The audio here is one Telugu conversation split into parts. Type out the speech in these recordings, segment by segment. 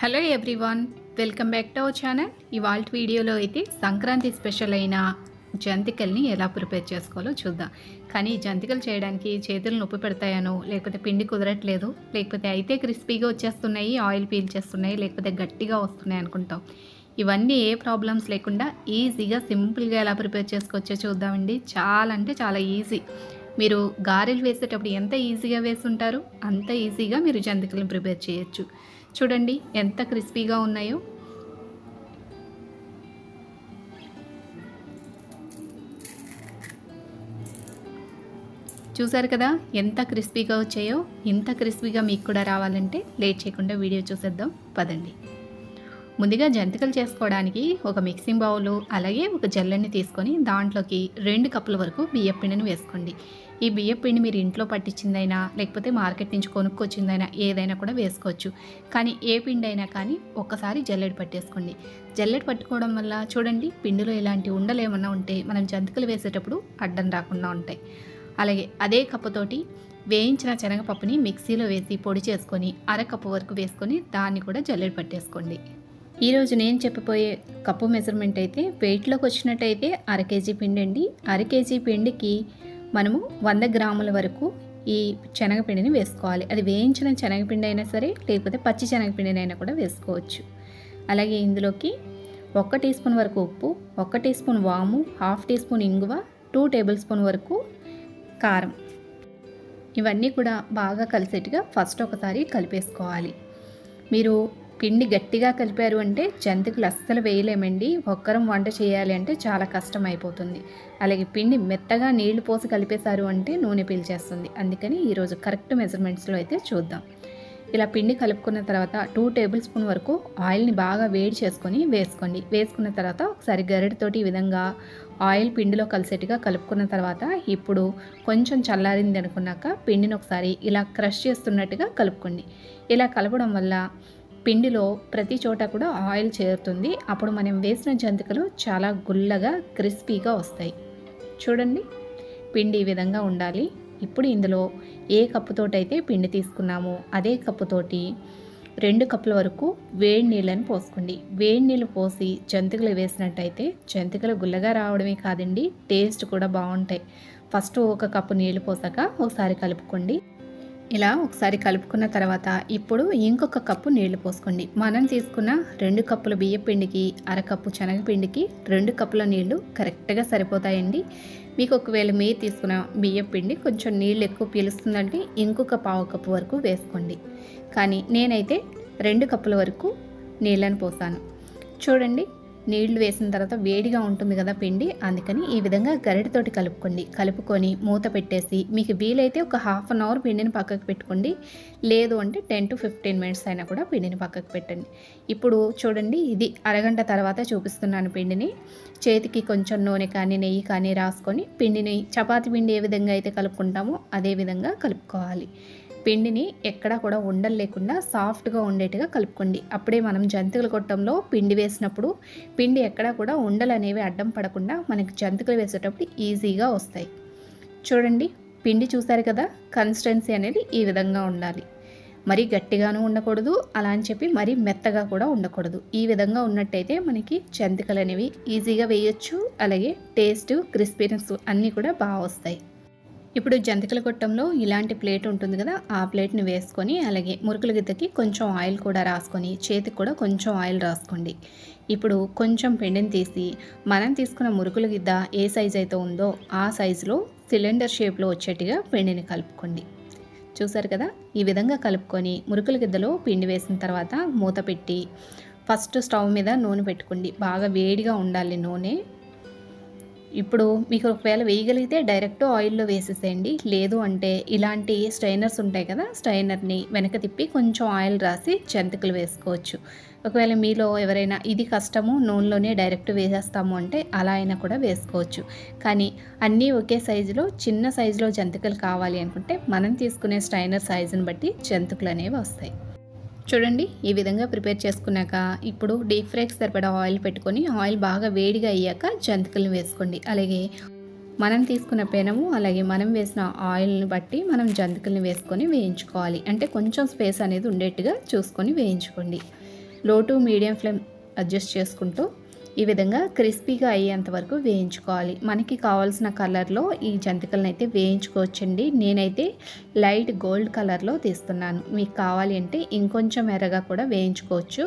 Hello everyone, welcome back to our channel. ఇవాళ వీడియోలో అయితే సంక్రాంతి స్పెషల్ అయిన జంతికల్ని ఎలా ప్రిపేర్ చేసుకోవాలో చూద్దాం. కానీ జంతికలు చేయడానికి చేతులు నొప్పి పెడతాయనో, లేకపోతే పిండి కుదరట్లేదు, లేకపోతే అయితే క్రిస్పీగా వచ్చేస్తున్నాయి, ఆయిల్ పీల్చేస్తున్నాయి, లేకపోతే గట్టిగా వస్తున్నాయి అనుకుంటాం. ఇవన్నీ ఏ ప్రాబ్లమ్స్ లేకుండా ఈజీగా సింపుల్గా ఎలా ప్రిపేర్ చేసుకోవచ్చో చూద్దామండి. చాలా అంటే చాలా ఈజీ. మీరు గారెలు వేసేటప్పుడు ఎంత ఈజీగా వేసుంటారు, అంత ఈజీగా మీరు జంతికలను ప్రిపేర్ చేయొచ్చు. చూడండి ఎంత క్రిస్పీగా ఉన్నాయో. చూసారు కదా ఎంత క్రిస్పీగా వచ్చాయో. ఇంత క్రిస్పీగా మీకు కూడా రావాలంటే లేట్ చేయకుండా వీడియో చూసేద్దాం పదండి. ముందుగా జంతికలు చేసుకోవడానికి ఒక మిక్సింగ్ బౌలు అలాగే ఒక జల్లెని తీసుకొని దాంట్లోకి 2 కప్పుల వరకు బియ్యం పిండిని వేసుకోండి. ఈ బియ్యం పిండి మీరు ఇంట్లో పట్టించిందైనా లేకపోతే మార్కెట్ నుంచి కొనుక్కొచ్చిందైనా ఏదైనా కూడా వేసుకోవచ్చు. కానీ ఏ పిండి అయినా కానీ ఒక్కసారి జల్లెడ పట్టేసుకోండి. జల్లెడ పట్టుకోవడం వల్ల చూడండి పిండిలో ఇలాంటి ఉండలు ఏమన్నా ఉంటే మనం జంతికలు వేసేటప్పుడు అడ్డం రాకుండా ఉంటాయి. అలాగే అదే కప్పుతోటి వేయించిన శనగపప్పుని మిక్సీలో వేసి పొడి చేసుకొని అరకప్పు వరకు వేసుకొని దాన్ని కూడా జల్లెడ పట్టేసుకోండి. ఈరోజు నేను చెప్పబోయే కప్పు మెజర్మెంట్ అయితే వెయిట్లోకి వచ్చినట్టయితే 1/2 కేజీ పిండి అండి. 1/2 కేజీ పిండికి మనము 100 గ్రాముల వరకు ఈ శనగపిండిని వేసుకోవాలి. అది వేయించిన శనగపిండి అయినా సరే లేకపోతే పచ్చి శనగపిండినైనా కూడా వేసుకోవచ్చు. అలాగే ఇందులోకి 1 టీ స్పూన్ వరకు ఉప్పు, 1 టీ స్పూన్ వాము, 1/2 టీ స్పూన్ ఇంగువ, 2 టేబుల్ స్పూన్ వరకు కారం, ఇవన్నీ కూడా బాగా కలిసేట్టుగా ఫస్ట్ ఒకసారి కలిపేసుకోవాలి. మీరు పిండి గట్టిగా కలిపారు అంటే జంతికలు అస్సలు వేయలేమండి. ఒక్కరం వంట చేయాలి అంటే చాలా కష్టం అయిపోతుంది. అలాగే పిండి మెత్తగా నీళ్లు పోసి కలిపేశారు అంటే నూనె పీల్చేస్తుంది. అందుకని ఈరోజు కరెక్ట్ మెజర్మెంట్స్లో అయితే చూద్దాం. ఇలా పిండి కలుపుకున్న తర్వాత 2 టేబుల్ స్పూన్ వరకు ఆయిల్ని బాగా వేడి చేసుకొని వేసుకోండి. వేసుకున్న తర్వాత ఒకసారి గరిటతోటి ఈ విధంగా ఆయిల్ పిండిలో కలిసేట్టుగా కలుపుకున్న తర్వాత ఇప్పుడు కొంచెం చల్లారింది అనుకున్నాక పిండిని ఒకసారి ఇలా క్రష్ చేస్తున్నట్టుగా కలుపుకోండి. ఇలా కలపడం వల్ల పిండిలో ప్రతి చోట కూడా ఆయిల్ చేరుతుంది. అప్పుడు మనం వేసిన జంతికలు చాలా గుల్లగా క్రిస్పీగా వస్తాయి. చూడండి పిండి ఈ విధంగా ఉండాలి. ఇప్పుడు ఇందులో ఏ కప్పుతోటైతే పిండి తీసుకున్నామో అదే కప్పుతోటి 2 కప్పుల వరకు వేడి నీళ్ళని పోసుకోండి. వేడి నీళ్ళు పోసి జంతికలు వేసినట్టయితే జంతికలు గుల్లగా రావడమే కాదండి, టేస్ట్ కూడా బాగుంటాయి. ఫస్ట్ 1 కప్పు నీళ్ళు పోసాక ఒకసారి కలుపుకోండి. ఇలా ఒకసారి కలుపుకున్న తర్వాత ఇప్పుడు ఇంకొక కప్పు నీళ్లు పోసుకోండి. మనం తీసుకున్న 2 కప్పుల బియ్య పిండికి అరకప్పు శనగపిండికి 2 కప్పుల నీళ్లు కరెక్ట్గా సరిపోతాయండి. మీకు ఒకవేళ మీరు తీసుకున్న బియ్య పిండి కొంచెం నీళ్ళు ఎక్కువ పీలుస్తుందంటే ఇంకొక 1/2 కప్పు వరకు వేసుకోండి. కానీ నేనైతే 2 కప్పుల వరకు నీళ్ళని పోసాను. చూడండి నీళ్లు వేసిన తర్వాత వేడిగా ఉంటుంది కదా పిండి, అందుకని ఈ విధంగా గరిటతోటి కలుపుకొని మూత పెట్టేసి మీకు వీలైతే ఒక 1/2 అవర్ పిండిని పక్కకు పెట్టుకోండి. లేదు అంటే 10 to 15 మినిట్స్ అయినా కూడా పిండిని పక్కకు పెట్టండి. ఇప్పుడు చూడండి ఇది అరగంట తర్వాత చూపిస్తున్నాను పిండిని. చేతికి కొంచెం నూనె కానీ నెయ్యి కానీ రాసుకొని పిండిని చపాతీ పిండి ఏ విధంగా అయితే కలుపుకుంటామో అదే విధంగా కలుపుకోవాలి. పిండిని ఎక్కడా కూడా ఉండలు లేకుండా సాఫ్ట్గా ఉండేట్టుగా కలుపుకోండి. అప్పుడే మనం జంతికల గొట్టంలో పిండి వేసినప్పుడు పిండి ఎక్కడా కూడా ఉండలు అనేవి అడ్డం పడకుండా మనకి జంతికలు వేసేటప్పుడు ఈజీగా వస్తాయి. చూడండి పిండి చూసారు కదా, కన్సిస్టెన్సీ అనేది ఈ విధంగా ఉండాలి. మరీ గట్టిగాను ఉండకూడదు, అలా అని చెప్పి మరీ మెత్తగా కూడా ఉండకూడదు. ఈ విధంగా ఉన్నట్టయితే మనకి జంతికలు అనేవి ఈజీగా వేయచ్చు. అలాగే టేస్ట్ క్రిస్పీనెస్ అన్నీ కూడా బాగా వస్తాయి. ఇప్పుడు జంతికల గొట్టంలో ఇలాంటి ప్లేట్ ఉంటుంది కదా, ఆ ప్లేట్ని వేసుకొని అలాగే మురుకుల గిద్దకి కొంచెం ఆయిల్ కూడా రాసుకొని చేతికి కూడా కొంచెం ఆయిల్ రాసుకోండి. ఇప్పుడు కొంచెం పిండిని తీసి మనం తీసుకున్న మురుకుల గిద్ద ఏ సైజు అయితే ఉందో ఆ సైజులో సిలిండర్ షేప్లో వచ్చేట్టుగా పిండిని కలుపుకోండి. చూసారు కదా, ఈ విధంగా కలుపుకొని మురుకుల గిద్దలో పిండి వేసిన తర్వాత మూత పెట్టి ఫస్ట్ స్టవ్ మీద నూనె పెట్టుకోండి. బాగా వేడిగా ఉండాలి నూనె. ఇప్పుడు మీకు ఒకవేళ వేయగలిగితే డైరెక్ట్ ఆయిల్లో వేసేసేయండి. లేదు అంటే ఇలాంటి స్ట్రైనర్స్ ఉంటాయి కదా, స్ట్రైనర్ని వెనక తిప్పి కొంచెం ఆయిల్ రాసి జంతికలు వేసుకోవచ్చు. ఒకవేళ మీలో ఎవరైనా ఇది కష్టము నూనెలోనే డైరెక్ట్ వేసేస్తాము అంటే అలా అయినా కూడా వేసుకోవచ్చు. కానీ అన్నీ ఒకే సైజులో చిన్న సైజులో జంతికలు కావాలి అనుకుంటే మనం తీసుకునే స్ట్రైనర్ సైజుని బట్టి జంతికలు అనేవి వస్తాయి. చూడండి ఈ విధంగా ప్రిపేర్ చేసుకున్నాక ఇప్పుడు డీప్ ఫ్రైకి సరిపడా ఆయిల్ పెట్టుకొని ఆయిల్ బాగా వేడిగా అయ్యాక జంతికలను వేసుకోండి. అలాగే మనం తీసుకున్న పెనము అలాగే మనం వేసిన ఆయిల్ని బట్టి మనం జంతికలను వేసుకొని వేయించుకోవాలి. అంటే కొంచెం స్పేస్ అనేది ఉండేట్టుగా చూసుకొని వేయించుకోండి. లో టు మీడియం ఫ్లేమ్ అడ్జస్ట్ చేసుకుంటూ ఈ విధంగా క్రిస్పీగా అయ్యేంత వరకు వేయించుకోవాలి. మనకి కావాల్సిన కలర్లో ఈ జంతికలను అయితే వేయించుకోవచ్చండి. నేనైతే లైట్ గోల్డ్ కలర్లో తీస్తున్నాను. మీకు కావాలి అంటే ఇంకొంచెం ఎర్రగా కూడా వేయించుకోవచ్చు.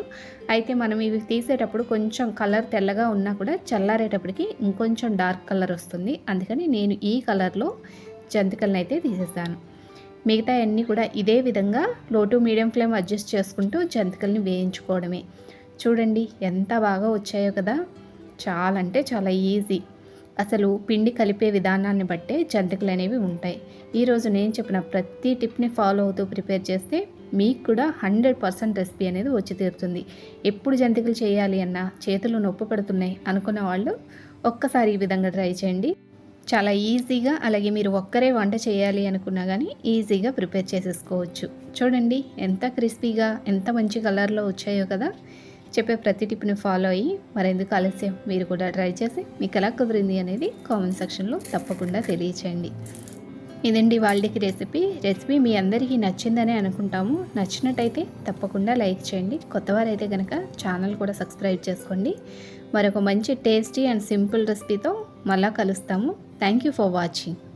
అయితే మనం ఇవి తీసేటప్పుడు కొంచెం కలర్ తెల్లగా ఉన్నా కూడా చల్లారేటప్పటికి ఇంకొంచెం డార్క్ కలర్ వస్తుంది. అందుకని నేను ఈ కలర్లో జంతికలను అయితే తీసేసాను. మిగతా అన్నీ కూడా ఇదే విధంగా లో టు మీడియం ఫ్లేమ్ అడ్జస్ట్ చేసుకుంటూ జంతికల్ని వేయించుకోవడమే. చూడండి ఎంత బాగా వచ్చాయో కదా. చాలా అంటే చాలా ఈజీ. అసలు పిండి కలిపే విధానాన్ని బట్టే జంతికలు అనేవి ఉంటాయి. ఈరోజు నేను చెప్పిన ప్రతి టిప్ని ఫాలో అవుతూ ప్రిపేర్ చేస్తే మీకు కూడా 100% రెసిపీ అనేది వచ్చి తీరుతుంది. ఎప్పుడు జంతికలు చేయాలి అన్నా చేతులు నొప్పి పడుతున్నాయి అనుకున్న వాళ్ళు ఒక్కసారి ఈ విధంగా ట్రై చేయండి. చాలా ఈజీగా, అలాగే మీరు ఒక్కరే వంట చేయాలి అనుకున్నా కానీ ఈజీగా ప్రిపేర్ చేసేసుకోవచ్చు. చూడండి ఎంత క్రిస్పీగా, ఎంత మంచి కలర్లో వచ్చాయో కదా. చెప్పే ప్రతి టిప్ని ఫాలో అయ్యి మరెందుకు ఆలస్యం, మీరు కూడా ట్రై చేసి మీకు ఎలా కుదిరింది అనేది కామెంట్ సెక్షన్లో తప్పకుండా తెలియచేయండి. ఇదండి వాళ్ళకి రెసిపీ మీ అందరికీ నచ్చిందనే అనుకుంటాము. నచ్చినట్టయితే తప్పకుండా లైక్ చేయండి. కొత్తవారైతే కనుక ఛానల్ కూడా సబ్స్క్రైబ్ చేసుకోండి. మరొక మంచి టేస్టీ అండ్ సింపుల్ రెసిపీతో మళ్ళా కలుస్తాము. Thank you for watching.